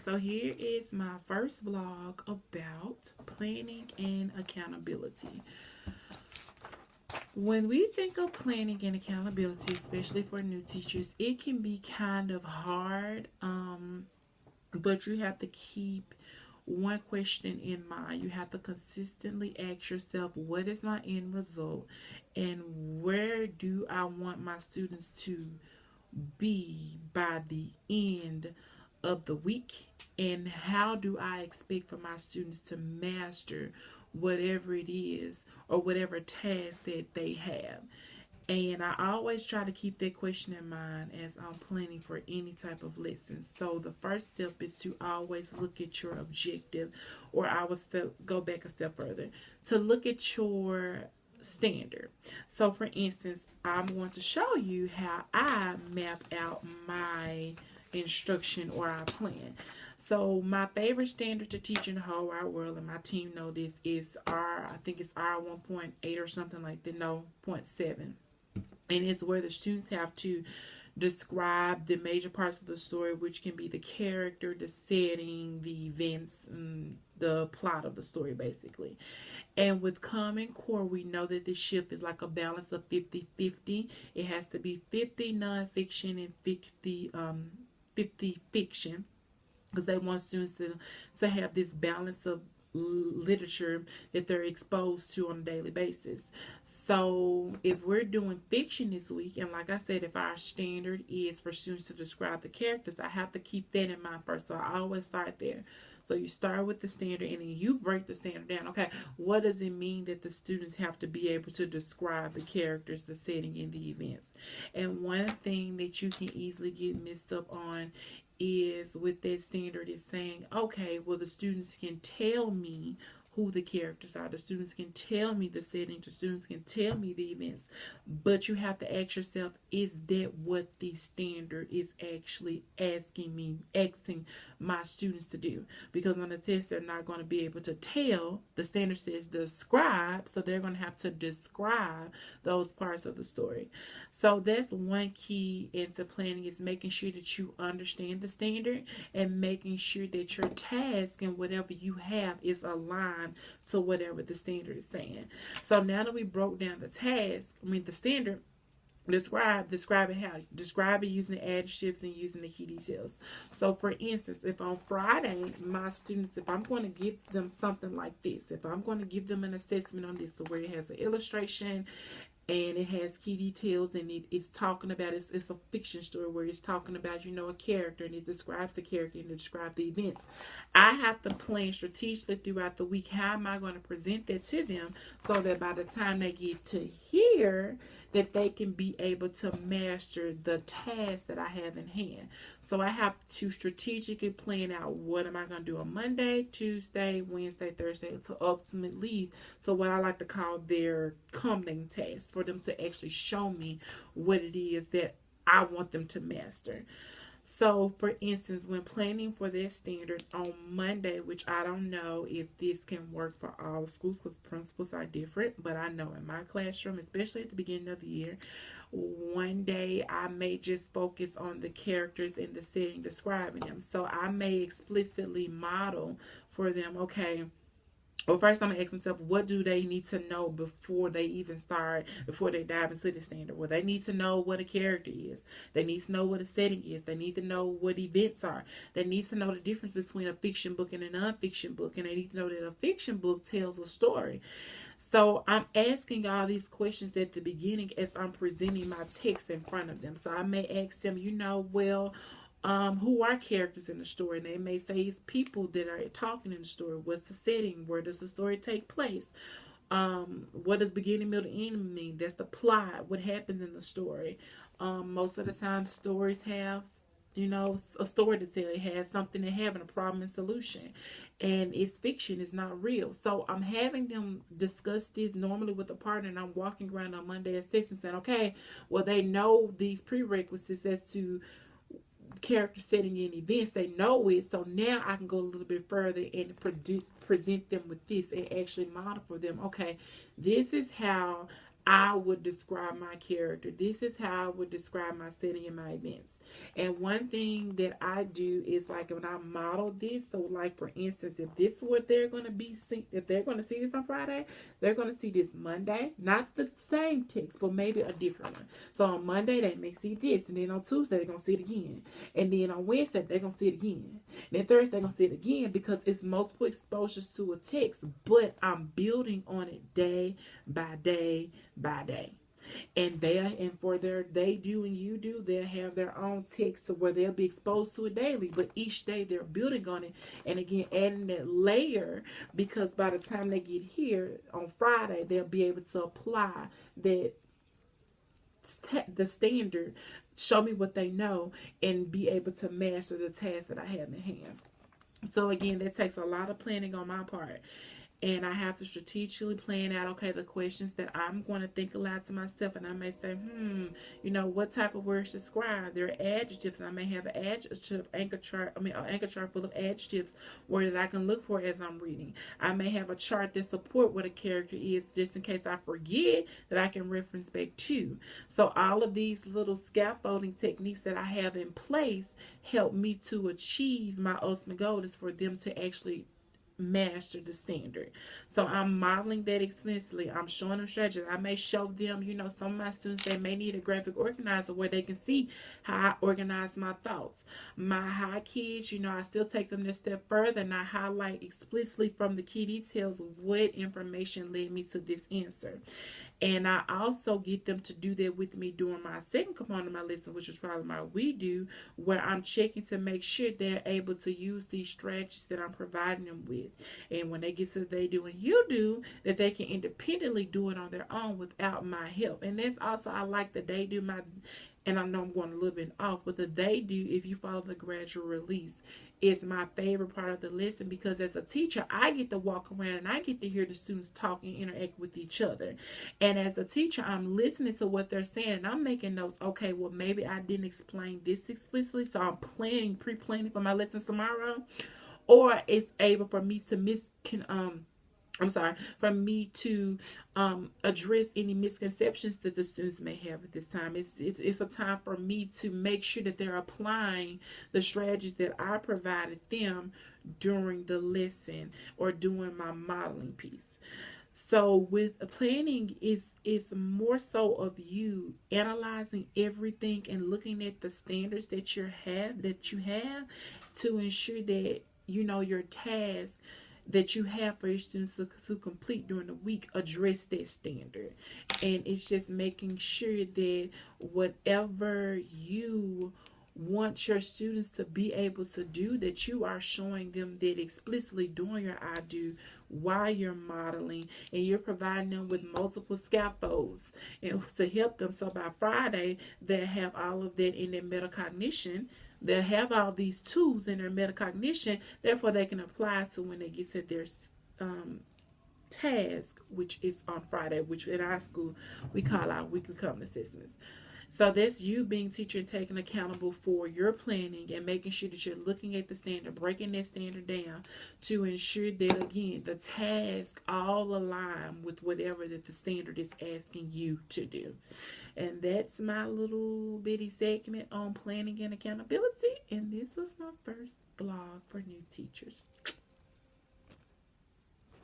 so here is my first vlog about planning and accountability. When we think of planning and accountability, especially for new teachers, it can be kind of hard, but you have to keep one question in mind. You have to consistently ask yourself, what is my end result, and where do I want my students to be by the end of the week, and how do I expect for my students to master whatever it is or whatever task that they have. And I always try to keep that question in mind as I'm planning for any type of lesson. So the first step is to always look at your objective, or I would go back a step further to look at your standard. So for instance, I'm going to show you how I map out my instruction or our plan. So my favorite standard to teach in the whole wide world, and my team know this, is I think it's RL.1.8 or something like that. No, 0.7. And it's where the students have to describe the major parts of the story, which can be the character, the setting, the events, and the plot of the story, basically. And with Common Core, we know that this shift is like a balance of 50-50. It has to be 50 nonfiction and 50 fiction, because they want students to have this balance of literature that they're exposed to on a daily basis. So if we're doing fiction this week, and like I said, if our standard is for students to describe the characters, I have to keep that in mind first. So I always start there. So you start with the standard, and then you break the standard down. Okay, what does it mean that the students have to be able to describe the characters, the setting, and the events? And one thing that you can easily get mixed up on is with that standard is saying, okay, well, the students can tell me who the characters are. The students can tell me the setting. The students can tell me the events. But you have to ask yourself, is that what the standard is actually asking my students to do? Because on the test, they're not going to be able to tell. The standard says describe, so they're going to have to describe those parts of the story. So that's one key into planning, is making sure that you understand the standard and making sure that your task and whatever you have is aligned to whatever the standard is saying. So now that we broke down the the standard, describe it how. Describe it using the adjectives and using the key details. So for instance, if on Friday my students, if I'm going to give them something like this, if I'm going to give them an assessment on this, where it has an illustration and it has key details, and it's talking about, it's a fiction story where it's talking about, a character, and it describes the character and it describes the events. I have to plan strategically throughout the week, how am I going to present that to them, so that by the time they get to here, that they can be able to master the task that I have in hand. So I have to strategically plan out, what am I going to do on Monday, Tuesday, Wednesday, Thursday, to ultimately lead to what I like to call their coming task, for them to actually show me what it is that I want them to master. So, for instance, when planning for that standard on Monday, which I don't know if this can work for all schools because principals are different, but I know in my classroom, especially at the beginning of the year, one day I may just focus on the characters and the setting, describing them. So I may explicitly model for them, okay, well, first I'm going to ask myself, what do they need to know before they even start, before they dive into the standard? Well, they need to know what a character is. They need to know what a setting is. They need to know what events are. They need to know the difference between a fiction book and a nonfiction book. And they need to know that a fiction book tells a story. So I'm asking all these questions at the beginning as I'm presenting my text in front of them. So I may ask them, who are characters in the story? And they may say it's people that are talking in the story. What's the setting? Where does the story take place? What does beginning, middle, end mean? That's the plot. What happens in the story? Most of the time, stories have, a story to tell. It has something to have, and a problem and solution. And it's fiction. It's not real. So I'm having them discuss this normally with a partner, and I'm walking around on Monday assessing, saying, okay, well, they know these prerequisites as to character, setting, and events. They know it, so now I can go a little bit further and present them with this and actually model for them, okay, this is how I would describe my character. This is how I would describe my setting and my events. And one thing that I do is like when I model this, so like for instance, if this is what they're going to be see, if they're going to see this on Friday, they're going to see this Monday, not the same text, but maybe a different one. So on Monday they may see this, and then on Tuesday they're going to see it again, and then on Wednesday they're going to see it again, and then Thursday they're going to see it again because it's multiple exposures to a text, but I'm building on it day by day by day. And for their they do and you do, they'll have their own text where they'll be exposed to it daily, but each day they're building on it, and again adding that layer, because by the time they get here on Friday they'll be able to apply that the standard, show me what they know, and be able to master the task that I have in hand. So again, that takes a lot of planning on my part, and I have to strategically plan out, okay, the questions that I'm going to think aloud to myself, and I may say, what type of words describe? There are adjectives, and I may have an adjective anchor chart. An anchor chart full of adjectives where that I can look for as I'm reading. I may have a chart that support what a character is, just in case I forget, that I can reference back to. So all of these little scaffolding techniques that I have in place help me to achieve my ultimate goal, is for them to actually master the standard. So I'm modeling that explicitly. I'm showing them strategies. I may show them, some of my students, they may need a graphic organizer where they can see how I organize my thoughts. My high kids, I still take them a step further, and I highlight explicitly from the key details what information led me to this answer. And I also get them to do that with me during my second component of my lesson, which is probably my we do, where I'm checking to make sure they're able to use these strategies that I'm providing them with. And when they get to the they do and you do, that they can independently do it on their own without my help. And that's also, I like the they do and I know I'm going a little bit off, but the they do, if you follow the gradual release, is my favorite part of the lesson, because as a teacher, I get to walk around and I get to hear the students talk and interact with each other. And as a teacher, I'm listening to what they're saying, and I'm making notes. Okay, well, maybe I didn't explain this explicitly, so I'm pre-planning for my lessons tomorrow. Or it's able for me to for me to address any misconceptions that the students may have at this time. It's a time for me to make sure that they're applying the strategies that I provided them during the lesson or during my modeling piece. So with planning, is more so of you analyzing everything and looking at the standards that you have to ensure that your task that you have for your students to complete during the week address that standard. And it's just making sure that whatever you want your students to be able to do, that you are showing them that explicitly during your I do, while you're modeling, and you're providing them with multiple scaffolds and to help them. So by Friday, they have all of that in their metacognition. They'll have all these tools in their metacognition, therefore they can apply to when they get to their task, which is on Friday, which in our school we call our weekly common assessments. So that's you being teacher and taking accountable for your planning and making sure that you're looking at the standard, breaking that standard down to ensure that, again, the task all align with whatever that the standard is asking you to do. And that's my little bitty segment on planning and accountability. And this was my first blog for new teachers.